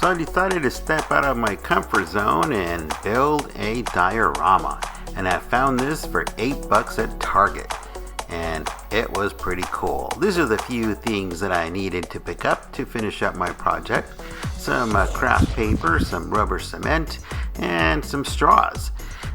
So I decided to step out of my comfort zone and build a diorama. And I found this for $8 at Target. And it was pretty cool. These are the few things that I needed to pick up to finish up my project. Some craft paper, some rubber cement, and some straws.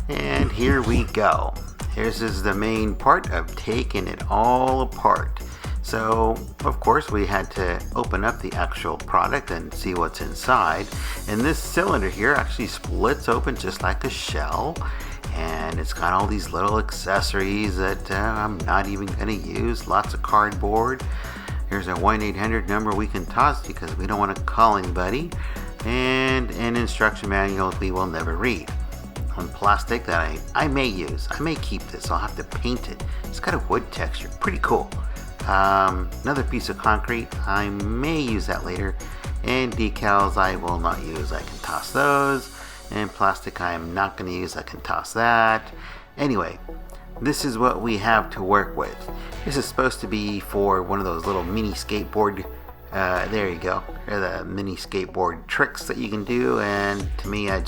And here we go. This is the main part of taking it all apart. So, of course, we had to open up the actual product and see what's inside. And this cylinder here actually splits open just like a shell. And it's got all these little accessories that I'm not even going to use. Lots of cardboard. Here's a 1-800 number we can toss because we don't want to call anybody. And an instruction manual we will never read. On plastic that I may use. I may keep this. I'll have to paint it. It's got a wood texture. Pretty cool. Another piece of concrete, I may use that later, and decals I will not use, I can toss those, and plastic I am not going to use, I can toss that. Anyway, this is what we have to work with. This is supposed to be for one of those little mini skateboard, there you go, they're the mini skateboard tricks that you can do, and to me I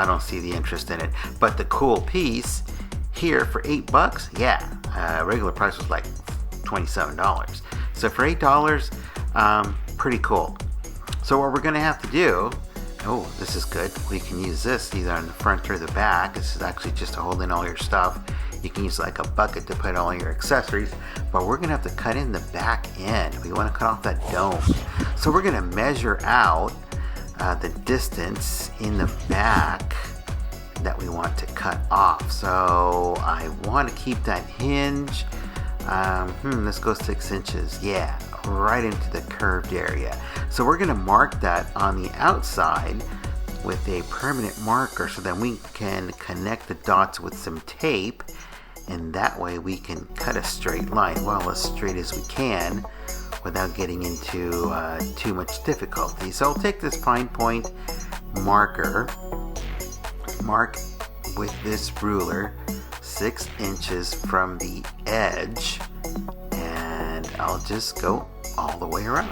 don't see the interest in it. But the cool piece here for $8, yeah, regular price was like $27. So for $8, pretty cool. So what we're going to have to do, oh, this is good. We can use this either on the front or the back. This is actually just to hold in all your stuff. You can use like a bucket to put all your accessories, but we're going to have to cut in the back end. We want to cut off that dome. So we're going to measure out the distance in the back that we want to cut off. So I want to keep that hinge. This goes 6 inches. Yeah, right into the curved area. So we're going to mark that on the outside with a permanent marker so that we can connect the dots with some tape, and that way we can cut a straight line, well, as straight as we can without getting into too much difficulty. So I'll take this fine point marker, mark with this ruler 6 inches from the edge, and I'll just go all the way around.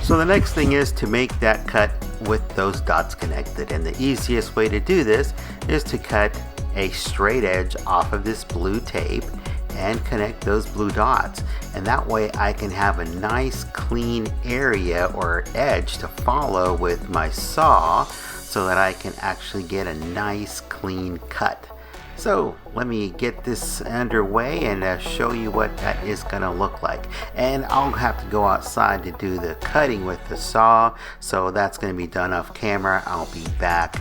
So the next thing is to make that cut with those dots connected, and the easiest way to do this is to cut a straight edge off of this blue tape and connect those blue dots, and that way I can have a nice clean area or edge to follow with my saw so that I can actually get a nice clean cut. So let me get this underway and show you what that is going to look like. And I'll have to go outside to do the cutting with the saw, so that's going to be done off camera. I'll be back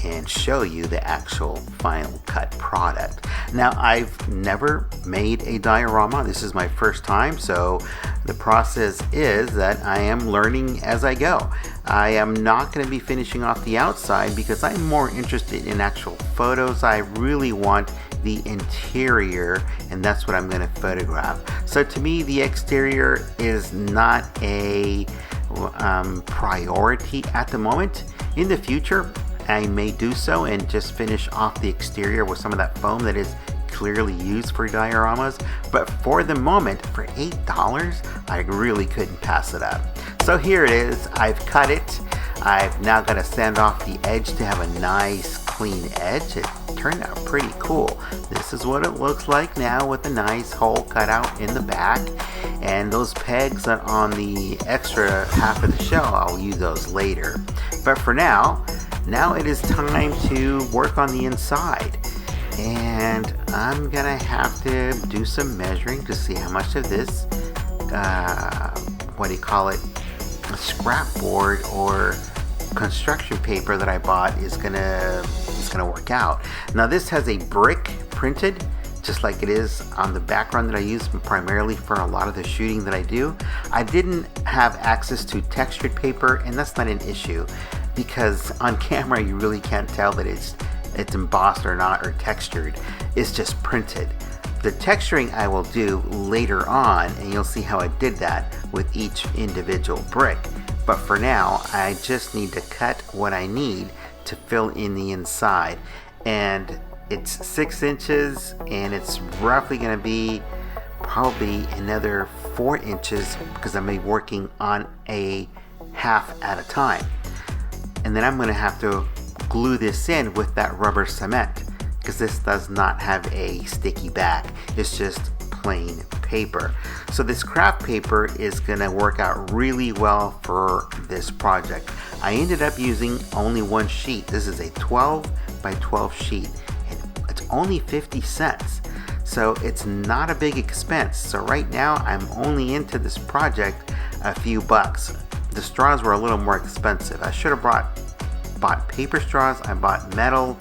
and show you the actual final cut product. Now, I've never made a diorama. This is my first time, so the process is that I am learning as I go. I am not going to be finishing off the outside because I'm more interested in actual photos. I really want the interior, and that's what I'm going to photograph. So to me, the exterior is not a priority at the moment. In the future, I may do so and just finish off the exterior with some of that foam that is clearly used for dioramas, but for the moment, for $8, I really couldn't pass it up. So here it is. I've cut it. I've now got to sand off the edge to have a nice clean edge. It turned out pretty cool. This is what it looks like now with a nice hole cut out in the back, and those pegs on the extra half of the shell, I'll use those later. But for now it is time to work on the inside, and I'm gonna have to do some measuring to see how much of this what do you call it, a scrap board or construction paper that I bought is gonna work out. Now this has a brick printed, just like it is on the background that I use primarily for a lot of the shooting that I do. I didn't have access to textured paper, and that's not an issue because on camera you really can't tell that it's embossed or not, or textured. It's just printed. The texturing I will do later on, and you'll see how I did that with each individual brick. But for now, I just need to cut what I need to fill in the inside. And it's 6 inches, and it's roughly going to be probably another 4 inches because I'm working on a half at a time. And then I'm going to have to glue this in with that rubber cement because this does not have a sticky back. It's just plain paper. So this craft paper is going to work out really well for this project. I ended up using only one sheet. This is a 12 by 12 sheet, and it's only 50 cents. So it's not a big expense. So right now I'm only into this project a few bucks. The straws were a little more expensive. I should have bought paper straws. I bought metal,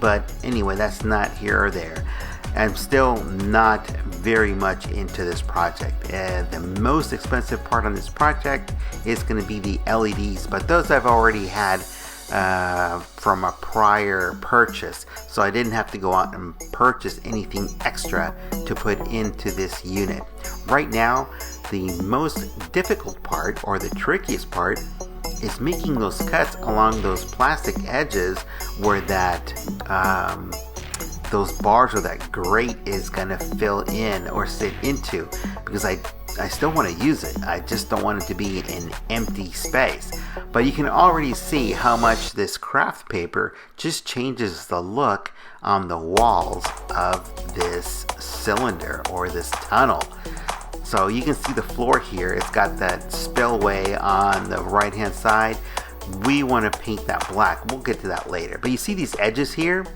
but anyway, that's not here or there. I'm still not very much into this project. The most expensive part on this project is going to be the LEDs, but those I've already had from a prior purchase, so I didn't have to go out and purchase anything extra to put into this unit. Right now, the most difficult part, or the trickiest part, is making those cuts along those plastic edges where that those bars or that grate is gonna fill in or sit into, because I still want to use it. I just don't want it to be an empty space. But you can already see how much this craft paper just changes the look on the walls of this cylinder or this tunnel. So you can see the floor here. It's got that spillway on the right hand side. We want to paint that black. We'll get to that later. But you see these edges here?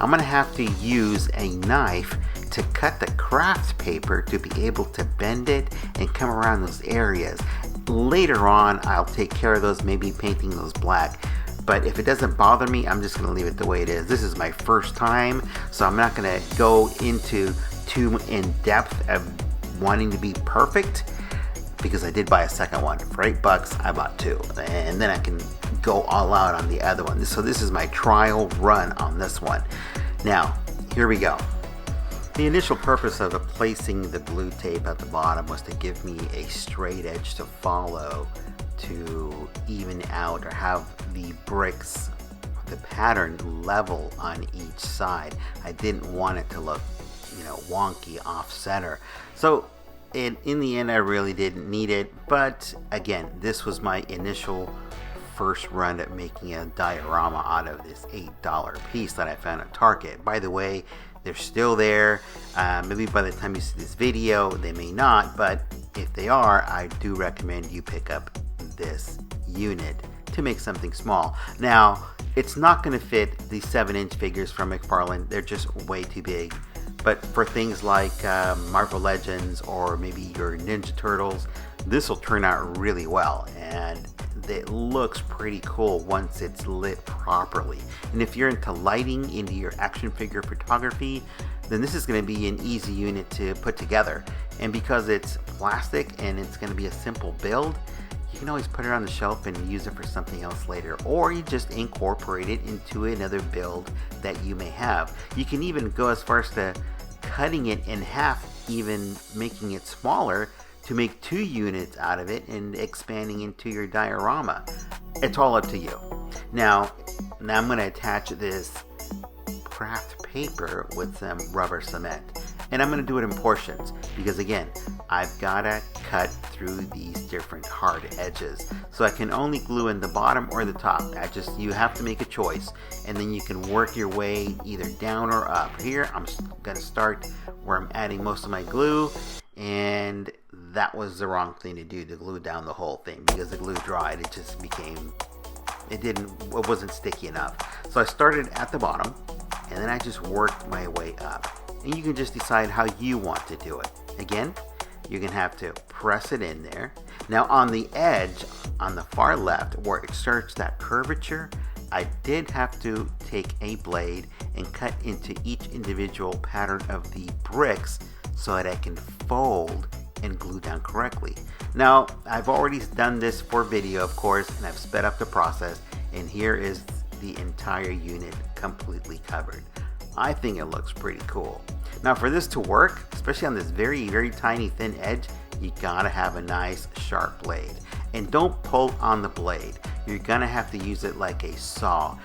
I'm going to have to use a knife to cut the craft paper to be able to bend it and come around those areas. Later on, I'll take care of those, maybe painting those black. But if it doesn't bother me, I'm just going to leave it the way it is. This is my first time, so I'm not going to go into too in depth of wanting to be perfect, because I did buy a second one. For $8, I bought 2. And then I can go all out on the other one. So this is my trial run on this one. Now, here we go. The initial purpose of placing the glue tape at the bottom was to give me a straight edge to follow, to even out or have the bricks, the pattern level on each side. I didn't want it to look, wonky off center. So in the end, I really didn't need it. But again, this was my initial first run at making a diorama out of this $8 piece that I found at Target. By the way, they're still there. Maybe by the time you see this video, they may not, but if they are, I do recommend you pick up this unit to make something small. Now, it's not going to fit the 7-inch figures from McFarlane. They're just way too big. But for things like Marvel Legends or maybe your Ninja Turtles, this will turn out really well, and it looks pretty cool once it's lit properly. And if you're into lighting, into your action figure photography, then this is going to be an easy unit to put together. And because it's plastic and it's going to be a simple build, you can always put it on the shelf and use it for something else later, or you just incorporate it into another build that you may have. You can even go as far as to cutting it in half, even making it smaller, to make 2 units out of it and expanding into your diorama. It's all up to you. Now I'm going to attach this craft paper with some rubber cement, and I'm going to do it in portions because again, I've got to cut through these different hard edges. So I can only glue in the bottom or the top. You have to make a choice, and then you can work your way either down or up. Here I'm going to start where I'm adding most of my glue, and that was the wrong thing to do, to glue down the whole thing, because the glue dried. It just it wasn't sticky enough. So I started at the bottom, and then I just worked my way up. And you can just decide how you want to do it. Again, you're going to have to press it in there. Now on the edge, on the far left, where it starts that curvature, I did have to take a blade and cut into each individual pattern of the bricks so that I can fold and glue down correctly. Now, I've already done this for video, of course, and I've sped up the process, and here is the entire unit completely covered. I think it looks pretty cool. Now for this to work, especially on this very, very tiny thin edge, you gotta have a nice sharp blade. And don't pull on the blade. You're gonna have to use it like a saw.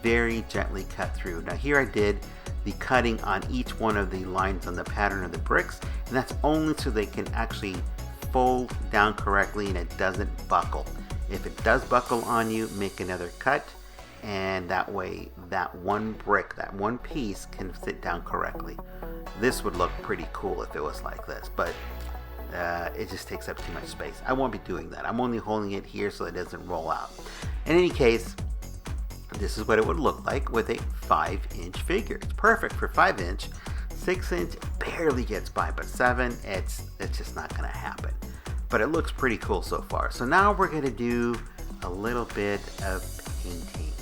Very gently cut through. Now here I did the cutting on each one of the lines on the pattern of the bricks, and that's only so they can actually fold down correctly and it doesn't buckle. If it does buckle on you, make another cut, and that way that one brick, that one piece can sit down correctly. This would look pretty cool if it was like this, but it just takes up too much space. I won't be doing that. I'm only holding it here so it doesn't roll out. In any case, this is what it would look like with a 5-inch figure. It's perfect for 5-inch. 6-inch barely gets by, but 7, it's just not gonna happen. But it looks pretty cool so far. So now we're gonna do a little bit of painting,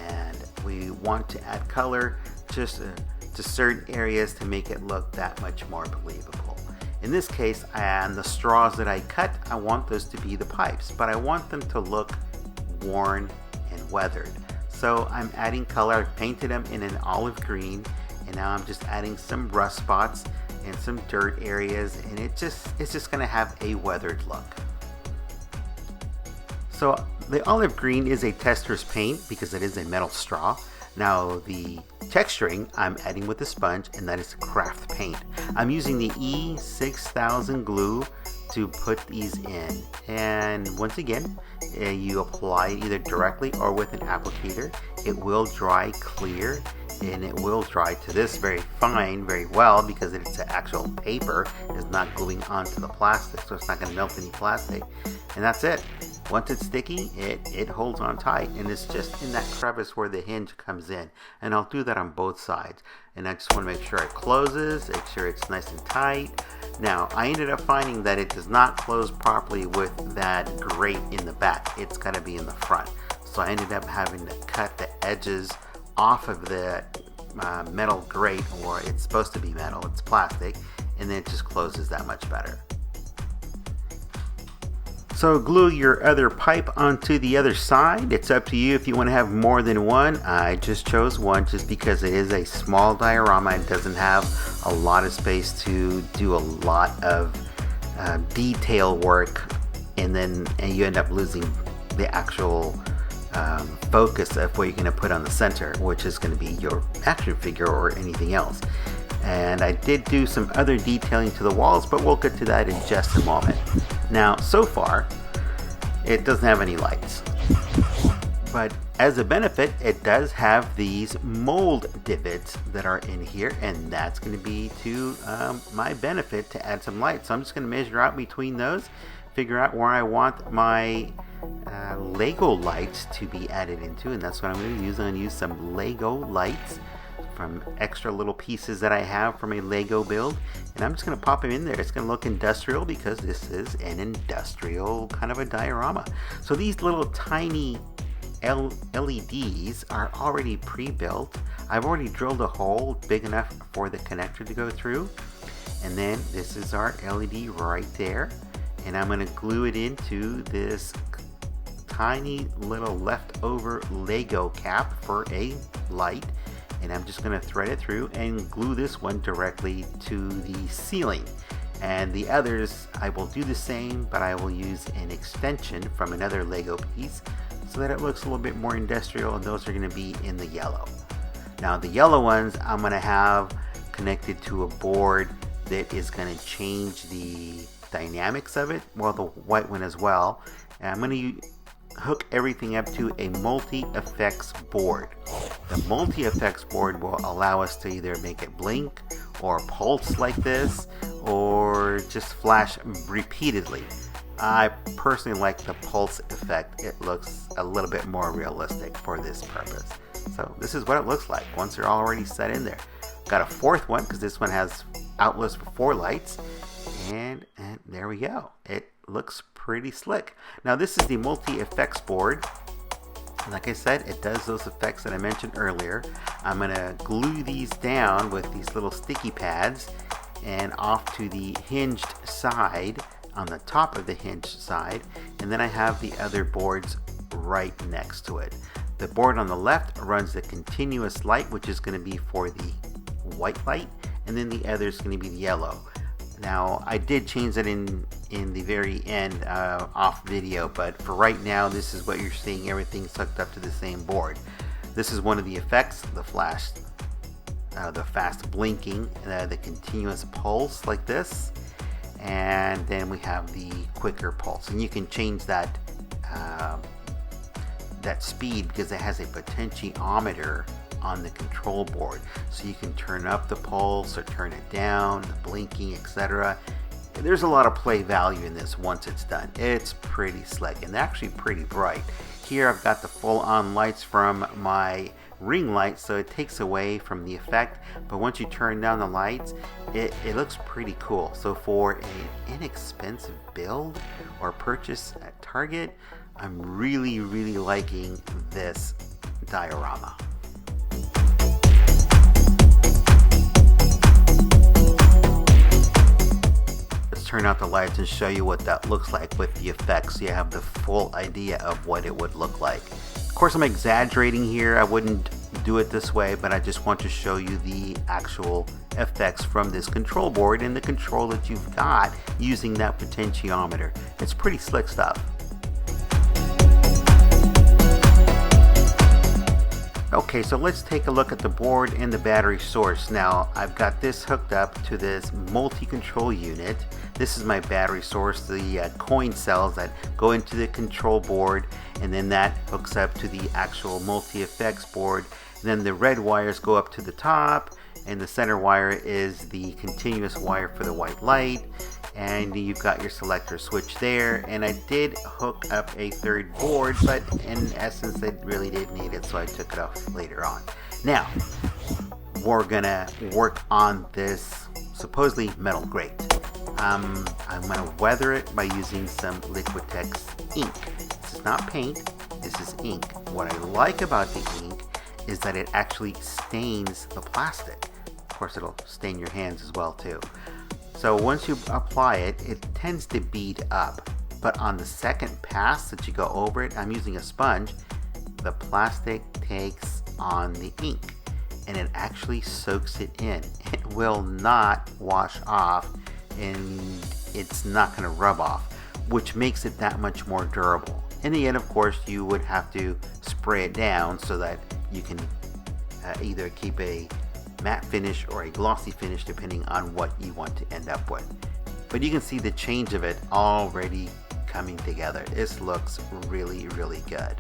and we want to add color just to certain areas to make it look that much more believable. In this case, on the straws that I cut, I want those to be the pipes, but I want them to look worn and weathered. So I'm adding color. I've painted them in an olive green, and now I'm just adding some rust spots and some dirt areas, and it's just gonna have a weathered look. So the olive green is a tester's paint because it is a metal straw. Now the texturing I'm adding with the sponge, and that is craft paint. I'm using the E6000 glue to put these in, and once again you apply it either directly or with an applicator. It will dry clear, and it will dry to this very fine very well because it's an actual paper. It's not gluing onto the plastic, so it's not going to melt any plastic, and that's it. Once it's sticky, it holds on tight, and it's just in that crevice where the hinge comes in, and I'll do that on both sides. And I just want to make sure it closes, make sure it's nice and tight. Now I ended up finding that it does not close properly with that grate in the back. It's got to be in the front, so I ended up having to cut the edges off of the metal grate, or it's supposed to be metal, it's plastic, and then it just closes that much better. So glue your other pipe onto the other side. It's up to you if you want to have more than one. I just chose one just because it is a small diorama. It doesn't have a lot of space to do a lot of detail work, and you end up losing the actual focus of what you're going to put on the center, which is going to be your action figure or anything else. And I did do some other detailing to the walls, but we'll get to that in just a moment. Now, so far, it doesn't have any lights, but as a benefit, it does have these mold divots that are in here, and that's going to be to my benefit to add some light. So I'm just going to measure out between those, figure out where I want my Lego lights to be added into, and that's what I'm going to use. I'm going to use some Lego lights from extra little pieces that I have from a Lego build, and I'm just going to pop them in there. It's going to look industrial because this is an industrial kind of a diorama. So these little tiny LEDs are already pre-built. I've already drilled a hole big enough for the connector to go through, and then this is our LED right there, and I'm going to glue it into this tiny little leftover Lego cap for a light. And I'm just going to thread it through and glue this one directly to the ceiling. And the others, I will do the same, but I will use an extension from another Lego piece so that it looks a little bit more industrial, and those are going to be in the yellow. Now the yellow ones I'm going to have connected to a board that is going to change the dynamics of it, well, the white one as well. And I'm going to hook everything up to a Multieffects board. The Multieffects board will allow us to either make it blink or pulse like this, or just flash repeatedly. I personally like the pulse effect. It looks a little bit more realistic for this purpose. So this is what it looks like once they're already set in there. Got a fourth one because this one has outlets for 4 lights, and there we go. It looks pretty slick. Now this is the Multi-Effects board. Like I said, it does those effects that I mentioned earlier. I'm gonna glue these down with these little sticky pads and off to the hinged side, on the top of the hinged side, and then I have the other boards right next to it. The board on the left runs the continuous light, which is going to be for the white light, and then the other is going to be the yellow. Now I did change that in the very end off video, but for right now this is what you're seeing, everything sucked up to the same board. This is one of the effects, the fast blinking, the continuous pulse like this, and then we have the quicker pulse, and you can change that that speed because it has a potentiometer on the control board, so you can turn up the pulse or turn it down, the blinking, etc. There's a lot of play value in this once it's done. It's pretty slick and actually pretty bright. Here I've got the full-on lights from my ring light, so it takes away from the effect, but once you turn down the lights, it looks pretty cool. So for an inexpensive build or purchase at Target, I'm really liking this diorama. Turn out the lights and show you what that looks like with the effects, so you have the full idea of what it would look like. Of course, I'm exaggerating here. I wouldn't do it this way, but I just want to show you the actual effects from this control board and the control that you've got using that potentiometer. It's pretty slick stuff. Okay, so let's take a look at the board and the battery source. Now, I've got this hooked up to this multi-control unit. This is my battery source, the coin cells that go into the control board, and then that hooks up to the actual multi-effects board. And then the red wires go up to the top, and the center wire is the continuous wire for the white light. And you've got your selector switch there, and I did hook up a third board, but in essence I really didn't need it, so I took it off later on. Now we're gonna work on this supposedly metal grate. I'm gonna weather it by using some Liquitex ink. This is not paint, this is ink. What I like about the ink is that it actually stains the plastic. Of course, it'll stain your hands as well too. So once you apply it, it tends to bead up, but on the second pass that you go over it, I'm using a sponge, the plastic takes on the ink and it actually soaks it in. It will not wash off and it's not going to rub off, which makes it that much more durable. In the end, of course, you would have to spray it down so that you can either keep a matte finish or a glossy finish depending on what you want to end up with. But you can see the change of it already coming together. This looks really good.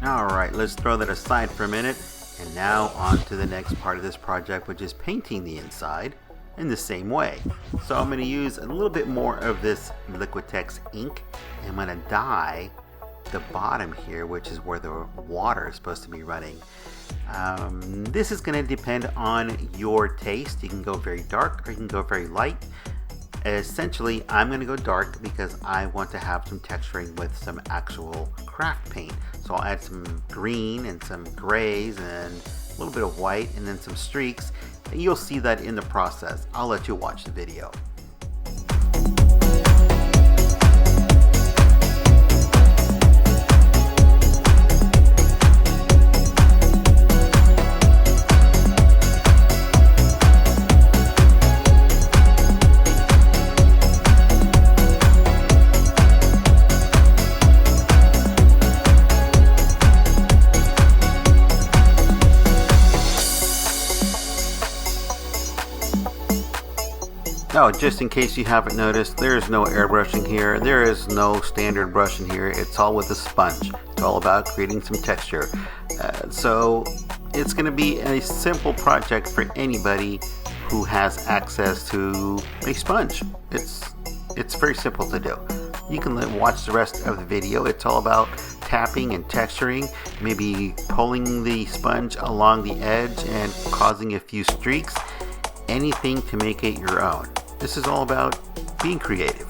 Alright, let's throw that aside for a minute, and now on to the next part of this project, which is painting the inside in the same way. So I'm going to use a little bit more of this Liquitex ink, and I'm going to dye the bottom here, which is where the water is supposed to be running. This is going to depend on your taste. You can go very dark or you can go very light. Essentially, I'm going to go dark because I want to have some texturing with some actual craft paint. So I'll add some green and some grays and a little bit of white and then some streaks. And you'll see that in the process. I'll let you watch the video. Oh, just in case you haven't noticed, there is no airbrushing here. There is no standard brush in here. It's all with a sponge. It's all about creating some texture. So it's going to be a simple project for anybody who has access to a sponge. It's very simple to do. you can watch the rest of the video. It's all about tapping and texturing, maybe pulling the sponge along the edge and causing a few streaks. Anything to make it your own. This is all about being creative.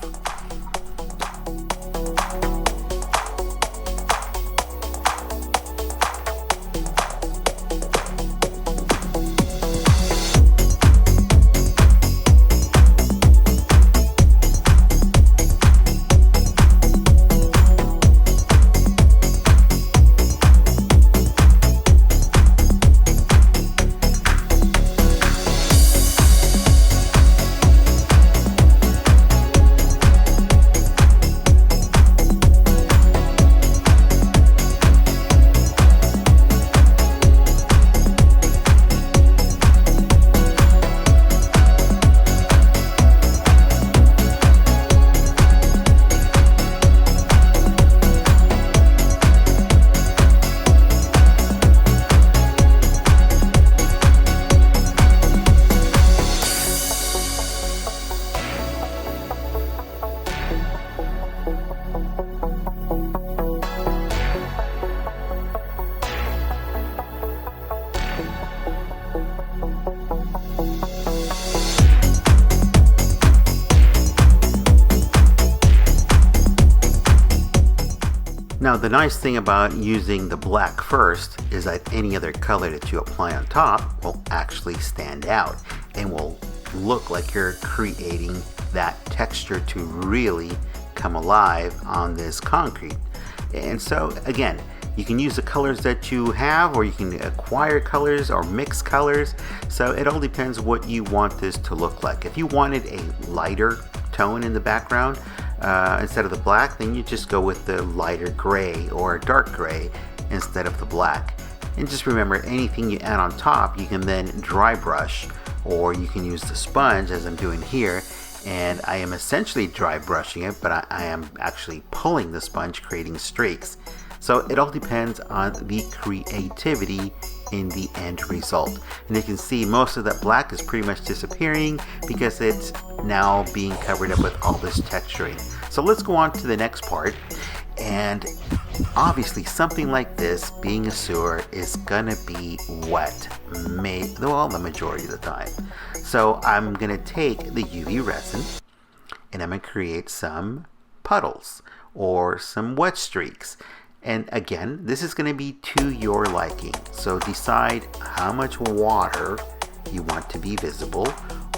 Now the nice thing about using the black first is that any other color that you apply on top will actually stand out and will look like you're creating that texture to really come alive on this concrete. And so again, you can use the colors that you have, or you can acquire colors or mix colors. So it all depends what you want this to look like. If you wanted a lighter tone in the background, instead of the black, then you just go with the lighter gray or dark gray instead of the black. And just remember, anything you add on top, you can then dry brush, or you can use the sponge as I'm doing here. And I am essentially dry brushing it, but I am actually pulling the sponge, creating streaks. So it all depends on the creativity in the end result. And you can see most of that black is pretty much disappearing because it's now being covered up with all this texturing. So let's go on to the next part. And obviously something like this, being a sewer, is gonna be wet, the majority of the time. So I'm gonna take the UV resin and I'm gonna create some puddles or some wet streaks. And again, this is going to be to your liking. So decide how much water you want to be visible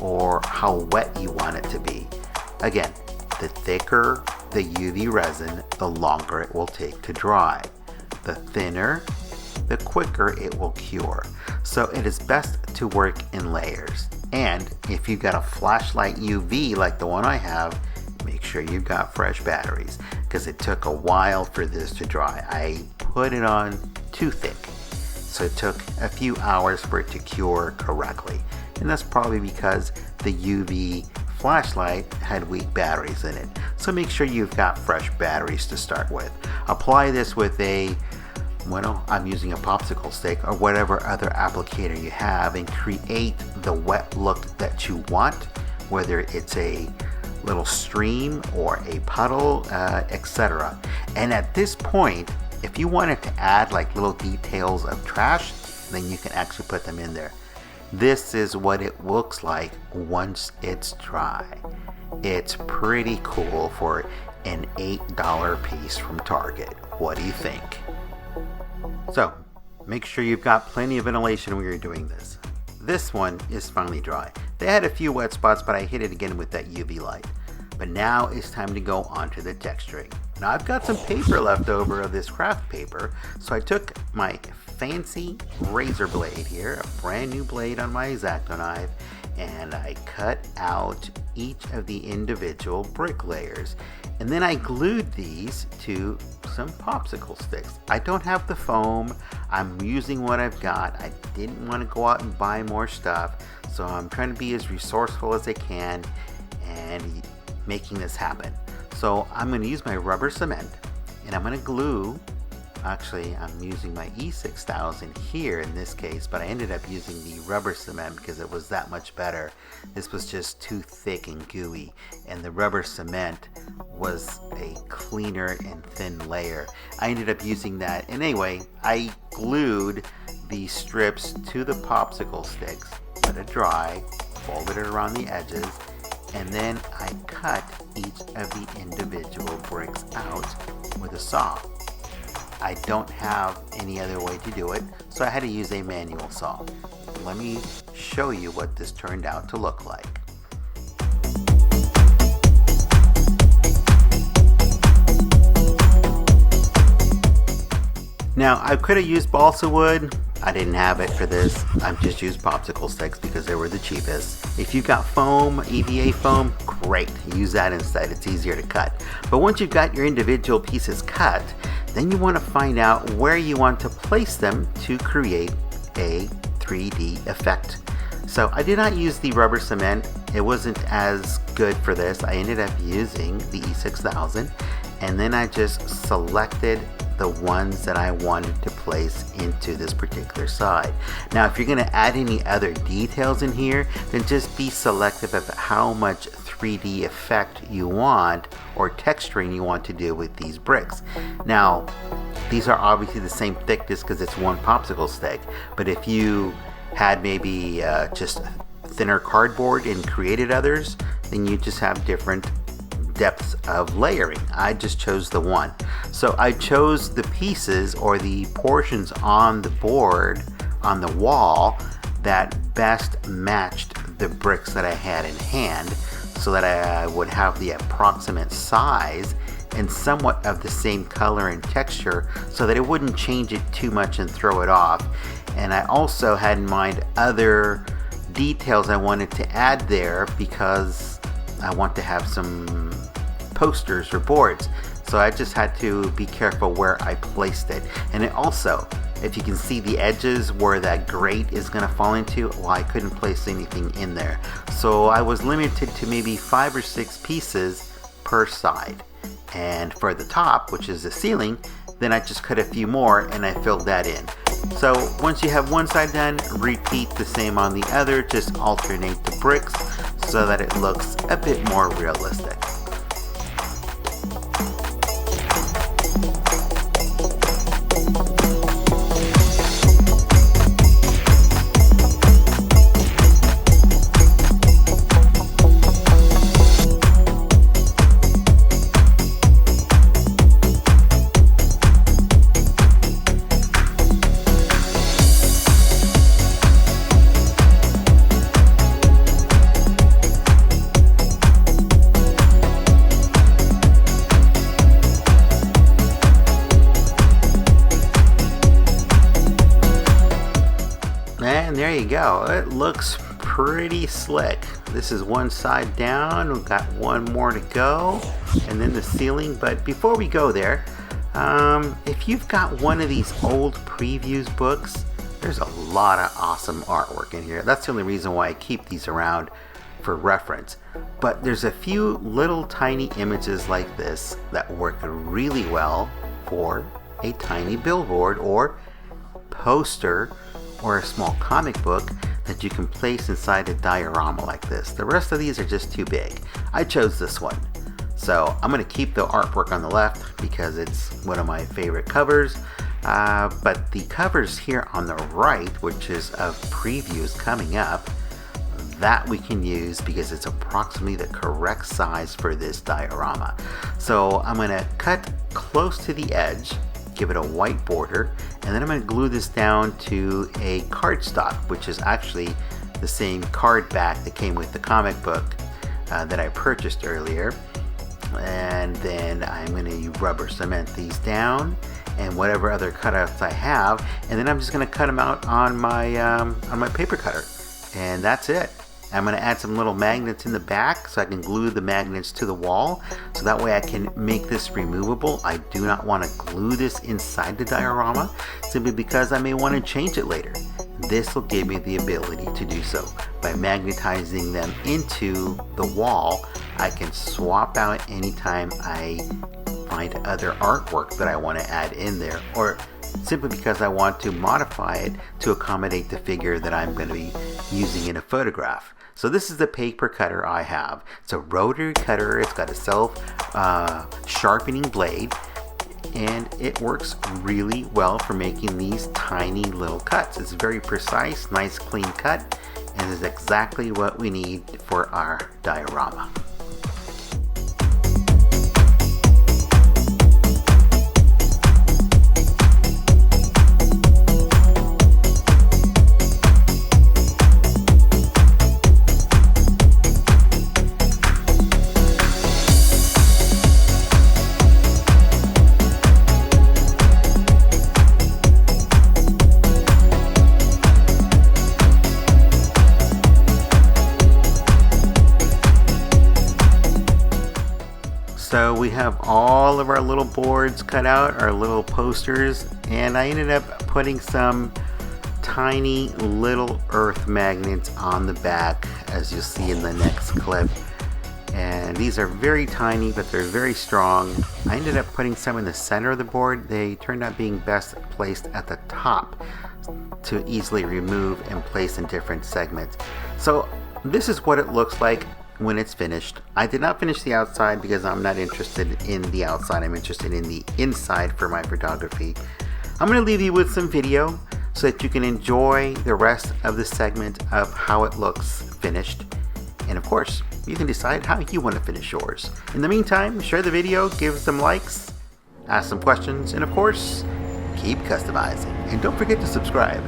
or how wet you want it to be. Again, the thicker the UV resin, the longer it will take to dry. The thinner, the quicker it will cure. So it is best to work in layers. And if you've got a flashlight UV like the one I have, make sure you've got fresh batteries, because it took a while for this to dry. I put it on too thick, so it took a few hours for it to cure correctly. And that's probably because the UV flashlight had weak batteries in it. So make sure you've got fresh batteries to start with. Apply this with I'm using a popsicle stick or whatever other applicator you have, and create the wet look that you want, whether it's a little stream or a puddle, etc. And at this point, if you wanted to add like little details of trash, then you can actually put them in there. This is what it looks like once it's dry. It's pretty cool for an $8 piece from Target. What do you think? So make sure you've got plenty of ventilation when you're doing this. This one is finally dry. They had a few wet spots, but I hit it again with that UV light. But now it's time to go on to the texturing. Now I've got some paper left over of this craft paper, so I took my fancy razor blade here, a brand new blade on my X-Acto knife, and I cut out each of the individual brick layers. And then I glued these to some popsicle sticks. I don't have the foam. I'm using what I've got. I didn't want to go out and buy more stuff, so I'm trying to be as resourceful as I can and making this happen. So I'm going to use my rubber cement, and I'm going to glue Actually, I'm using my E6000 here in this case, but I ended up using the rubber cement because it was that much better. This was just too thick and gooey, and the rubber cement was a cleaner and thin layer. I ended up using that, and anyway, I glued the strips to the popsicle sticks, let it dry, folded it around the edges, and then I cut each of the individual bricks out with a saw. I don't have any other way to do it, so I had to use a manual saw. Let me show you what this turned out to look like. Now, I could have used balsa wood. I didn't have it for this. I just used popsicle sticks because they were the cheapest. If you've got foam, EVA foam, great. Use that instead. It's easier to cut. But once you've got your individual pieces cut, then you want to find out where you want to place them to create a 3D effect. So I did not use the rubber cement. It wasn't as good for this. I ended up using the E6000, and then I just selected the ones that I wanted to place into this particular side. Now, if you're going to add any other details in here, then just be selective of how much 3D effect you want or texturing you want to do with these bricks. Now, these are obviously the same thickness because it's one popsicle stick, but if you had maybe just thinner cardboard and created others, then you just have different depths of layering. I just chose the one. So I chose the pieces or the portions on the board, on the wall, that best matched the bricks that I had in hand, so that I would have the approximate size and somewhat of the same color and texture, so that it wouldn't change it too much and throw it off. And I also had in mind other details I wanted to add there because I want to have some posters or boards. So I just had to be careful where I placed it. And it also, if you can see the edges where that grate is going to fall into, well, I couldn't place anything in there. So I was limited to maybe 5 or 6 pieces per side. And for the top, which is the ceiling, then I just cut a few more and I filled that in. So once you have one side done, repeat the same on the other. Just alternate the bricks so that it looks a bit more realistic. And there you go. It looks pretty slick. This is one side down. We've got one more to go, and then the ceiling. But before we go there, if you've got one of these old previews books, there's a lot of awesome artwork in here. That's the only reason why I keep these around, for reference. But there's a few little tiny images like this that work really well for a tiny billboard or poster or a small comic book that you can place inside a diorama like this. The rest of these are just too big. I chose this one. So I'm going to keep the artwork on the left because it's one of my favorite covers. But the covers here on the right, which is of previews coming up, that we can use because it's approximately the correct size for this diorama. So I'm going to cut close to the edge, give it a white border, and then I'm going to glue this down to a cardstock, which is actually the same card back that came with the comic book that I purchased earlier. And then I'm going to rubber cement these down and whatever other cutouts I have, and then I'm just going to cut them out on my paper cutter, and that's it. I'm going to add some little magnets in the back so I can glue the magnets to the wall, so that way I can make this removable. I do not want to glue this inside the diorama simply because I may want to change it later. This will give me the ability to do so. By magnetizing them into the wall, I can swap out anytime I find other artwork that I want to add in there, or simply because I want to modify it to accommodate the figure that I'm going to be using in a photograph. So this is the paper cutter I have. It's a rotary cutter. It's got a self sharpening blade, and it works really well for making these tiny little cuts. It's very precise, nice clean cut, and is exactly what we need for our diorama. So we have all of our little boards cut out, our little posters, and I ended up putting some tiny little earth magnets on the back, as you'll see in the next clip. And these are very tiny, but they're very strong. I ended up putting some in the center of the board. They turned out being best placed at the top to easily remove and place in different segments. So this is what it looks like when it's finished. I did not finish the outside because I'm not interested in the outside. I'm interested in the inside for my photography. I'm going to leave you with some video so that you can enjoy the rest of the segment of how it looks finished. And of course, you can decide how you want to finish yours. In the meantime, share the video, give some likes, ask some questions, and of course, keep customizing. And don't forget to subscribe.